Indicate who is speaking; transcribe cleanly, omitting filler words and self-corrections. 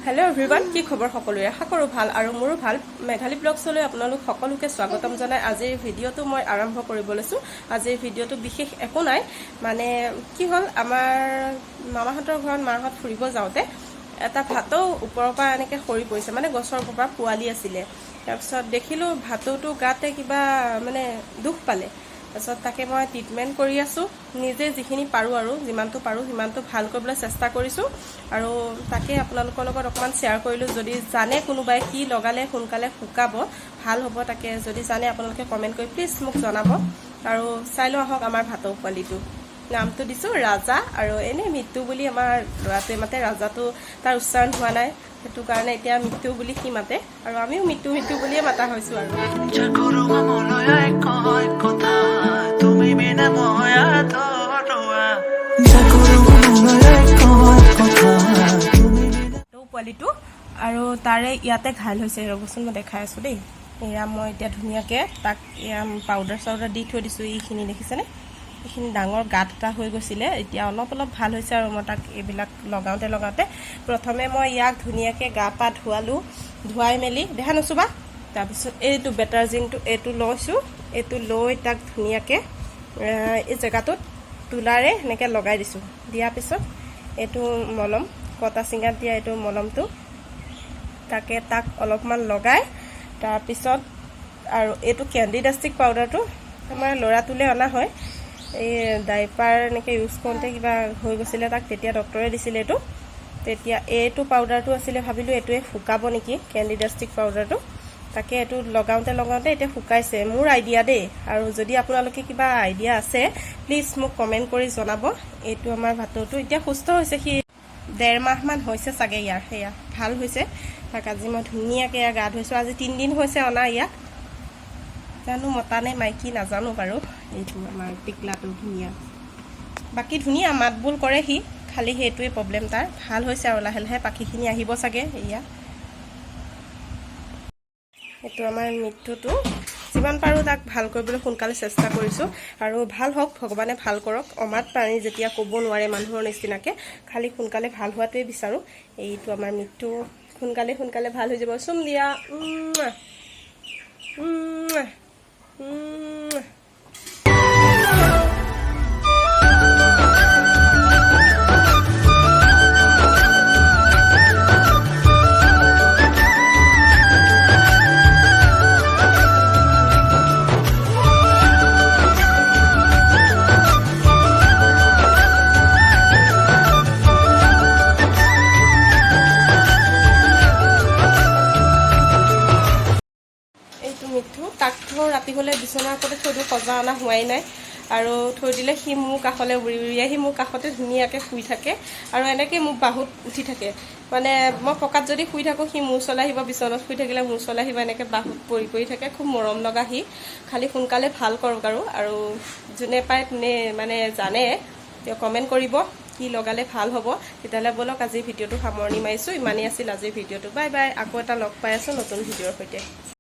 Speaker 1: hello everyone কি খবৰ সকলোৰে আশা কৰো ভাল আৰু মোৰো ভাল মেঘালী ব্লগছলৈ আপোনালোক সকলোকে স্বাগতম জনাই আজিৰ ভিডিওটো মই আৰম্ভ কৰিব লৈছো আজিৰ ভিডিওটো বিশেষ একো নাই মানে কি হল আমাৰ মামাহঁতৰ ঘৰত মাহঁত ফুৰিব যাওতে এটা ভাতও ওপৰৰ পৰা এনেকে খৰি পৰিছে মানে গছৰ পৰা পোৱালি আছিল তাৰপিছত দেখিলো ভাতটো গাতে কিবা মানে দুখ পালে তাৰপিছত তাকে মই ট্ৰিটমেন্ট কৰি আছো নিজে যিখিনি পাৰো আৰু যিমানটো পাৰো সিমানটো ভাল কৰিবলৈ চেষ্টা কৰিছো আৰু তাকে আপোনালোকৰ লগত অকমান শেয়াৰ কৰিলো যদি জানে কোনোবাই কি লগালে সোনকালে শুকাব ভাল হ'ব তাকে যদি জানে আপোনালোকে কমেন্ট কৰি প্লিজ মোক জনাব আৰু চাইলো আহক আমাৰ ভাতৰ পোৱালিটো নামটো দিছো ৰাজা আৰু এনে মিট্টু বুলি আমাৰ ল'ৰাটোৱে মাতে ৰাজাটো তাৰ উচ্চাৰণ হোৱা নাই হেতু কাৰণে এতিয়া মিট্টু বুলি কি মাতে আৰু আমিও মিট্টু মিট্টু বুলিয়ে মাতা হৈছো আৰু পোৱালিটো আৰু তাৰে ইয়াতে ঘাইল হৈছে ৰবচোন মই দেখাই আছো দেই এয়া মই এতিয়া ধুনিয়াকে তাক পাউডাৰ চাউডাৰ দি থৈ দিছো এইখিনি দেখিছেনে এইখিনি ডাঙৰ গাত এটা হৈ গৈছিলে এতিয়া অলপ অলপ ভাল হৈছে আৰু মই তাক এইবিলাক লগাওতে প্ৰথমে মই ইয়াক ধুনিয়াকে গা পা ধুৱালো ধুৱাই মেলি দেখা নছুবা তাৰপিছত এইটো বেটাৰজিনটো এইটো লৈছো এইটো লৈ তাক ধুনিয়াকে এই জেগাটোত তুলাৰে এনেকে লগাই দিছো দিয়াৰ পিছত এইটো মলম কটা সিঙ্গাত দিয়া এইটো মলমটো তাকে তাক অলপমান লগাই তাৰ পিছত আৰু এইটো ক্যান্ডিডাস্টিক পাউডাৰটো আমাৰ লৰাতুলে অনা হয় এই ডাইপাৰ নেকে ইউজ কৰোতে কিবা হৈ গৈছিলে তাক তেতিয়া ডক্টৰে দিছিলে এইটো তেতিয়া এইটো পাউডাৰটো আছিল ভাবিলো এটোৱে ফুকাব নেকি ক্যান্ডিডাস্টিক পাউডাৰটো তাকে এটো লগাওতে এটা ফুকাইছে মোৰ আইডিয়া দে আৰু যদি আপোনালোকে কিবা আইডিয়া আছে প্লিজ মোক কমেন্ট কৰি জনাব এইটো আমাৰ ভাতটো এতিয়া সুস্থ হৈছে কি 1.5 মাহ মান হৈছে সাগে ইয়াৰ হেয়া ভাল হৈছে তাক আজি মই ধুনিয়াকে গা ধুইছো আজি 3 দিন হৈছে অনা ইয়া জানো মতা নে মাইকি নাজানো বাৰু এইটো আমাৰ টিকলাটো ধুনিয়া বাকি ধুনিয়া মাতবুল কৰে হি খালি হেতুৱে প্ৰবলেম তাৰ ভাল হৈছে আৰু লাহে লাহে পাখিখিনি আহিব সাগে ইয়া এটো আমাৰ মিট্টুটো যিমান পাৰো তাক ভাল কৰিবলৈ সোনকালে চেষ্টা কৰিছো আৰু ভাল হওক ভগৱানে ভাল কৰক অমাত পানী যেতিয়া ক'ব নোৱাৰে মানুহৰ নিচিনাকে খালি সোনকালে ভাল হোৱাটোৱে বিচাৰো এইটো আমাৰ মিট্টু সোনকালে ভাল হৈ যাব চুম দিয়া ৰাতি হলে বিছনাৰ ওপৰতে থৈ দিও সজা আনা হোৱাই নাই আৰু থৈ দিলে হি মোৰ কাখলে উৰি উৰি আহি মোৰ কাখতে ধুনিয়াকে শুই থাকে আৰু এনেকৈ মোৰ বাহুত উঠি থাকে মানে মই পকাত যদি শুই থাকো হি মোৰ চলা আহিব বিছনাত শুই থাকিলে মোৰ চলা আহিব এনেকৈ বাহুত পৰি থাকে খুব মৰম লগা হি খালি সোনকালে ভাল কৰক আৰু জুনে পায় নে মানে জানে তেওঁ কমেন্ট কৰিব কি লগালে ভাল হ'ব তেতিয়ালে বলক আজি ভিডিওটো সামৰণি মাৰিছো ইমানেই আছিল আজি ভিডিওটো বাই বাই আকৌ এটা লগ পাই আছো নতুন ভিডিওৰ সৈতে